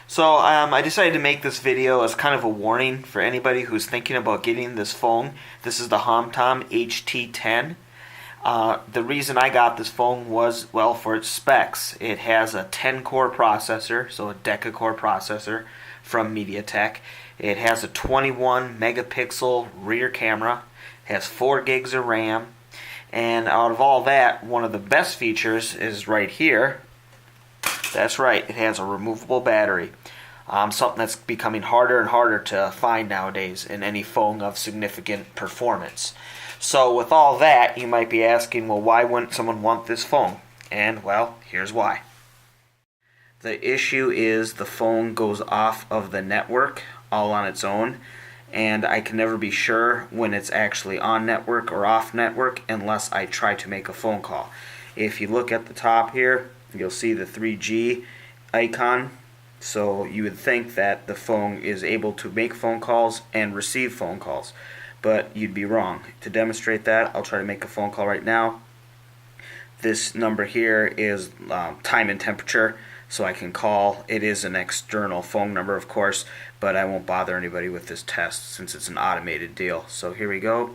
So I decided to make this video as kind of a warning for anybody who's thinking about getting this phone. This is the HomTom HT10. The reason I got this phone was, well, for its specs. It has a 10-core processor, so a Deca-core processor from MediaTek. It has a 21 megapixel rear camera. It has 4 gigs of RAM. And out of all that, one of the best features is right here. That's right, it has a removable battery. Something that's becoming harder and harder to find nowadays in any phone of significant performance. So with all that, you might be asking, well, why wouldn't someone want this phone? And, well, here's why. The issue is the phone goes off of the network all on its own, and I can never be sure when it's actually on network or off network unless I try to make a phone call. If you look at the top here, you'll see the 3G icon. So you would think that the phone is able to make phone calls and receive phone calls, but you'd be wrong. To demonstrate that, I'll try to make a phone call right now. This number here is time and temperature, so I can call. It is an external phone number, of course, but I won't bother anybody with this test since it's an automated deal. So here we go.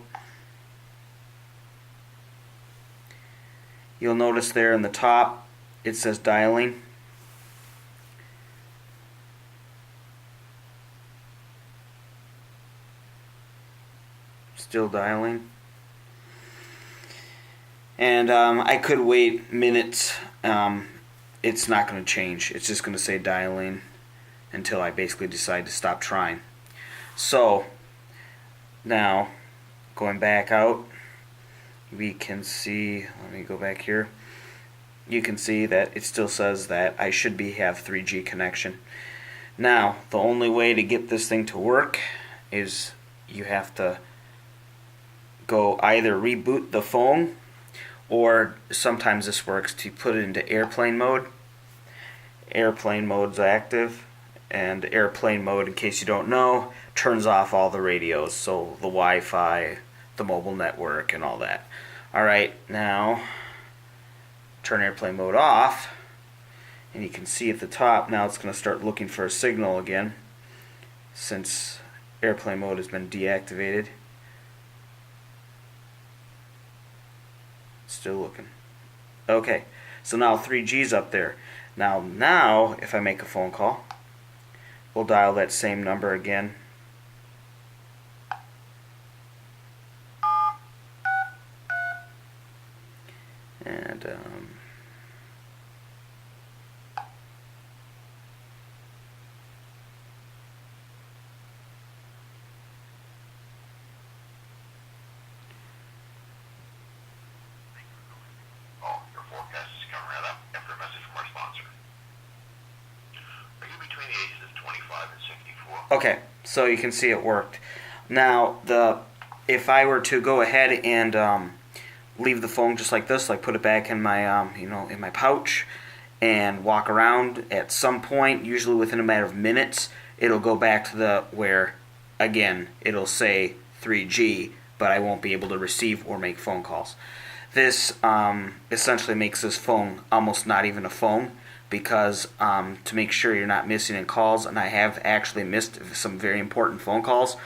You'll notice there in the top it says dialing. Still dialing. And I could wait minutes. It's not going to change. It's just going to say dialing until I basically decide to stop trying. So now going back out, we can see, let me go back here. You can see that it still says that I should have 3G connection. Now, the only way to get this thing to work is you have to go either reboot the phone, or sometimes this works to put it into airplane mode. Airplane mode's active, and airplane mode, in case you don't know, turns off all the radios, so the Wi-Fi, the mobile network, and all that. Alright, now turn airplane mode off, and you can see at the top now it's going to start looking for a signal again since airplane mode has been deactivated. Still looking. Okay, so now 3G's up there. Now if I make a phone call, we'll dial that same number again. And your forecast is coming right up after a message from our sponsor. Are you between the ages of 25 and 64? okay, so you can see it worked. Now if I were to go ahead and leave the phone just like this, like put it back in my in my pouch and walk around, at some point, usually within a matter of minutes, it'll go back to where again it'll say 3G, but I won't be able to receive or make phone calls. This essentially makes this phone almost not even a phone, because to make sure you're not missing in calls, and I have actually missed some very important phone calls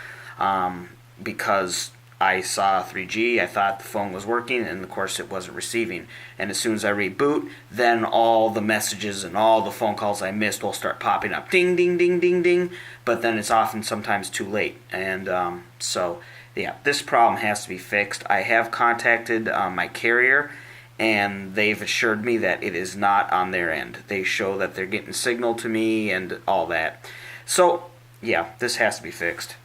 because I saw 3G, I thought the phone was working, and of course it wasn't receiving. And as soon as I reboot, then all the messages and all the phone calls I missed will start popping up. Ding, ding, ding, ding, ding. But then it's often sometimes too late. And so, yeah, this problem has to be fixed. I have contacted my carrier, and they've assured me that it is not on their end. They show that they're getting signal to me and all that. So, yeah, this has to be fixed.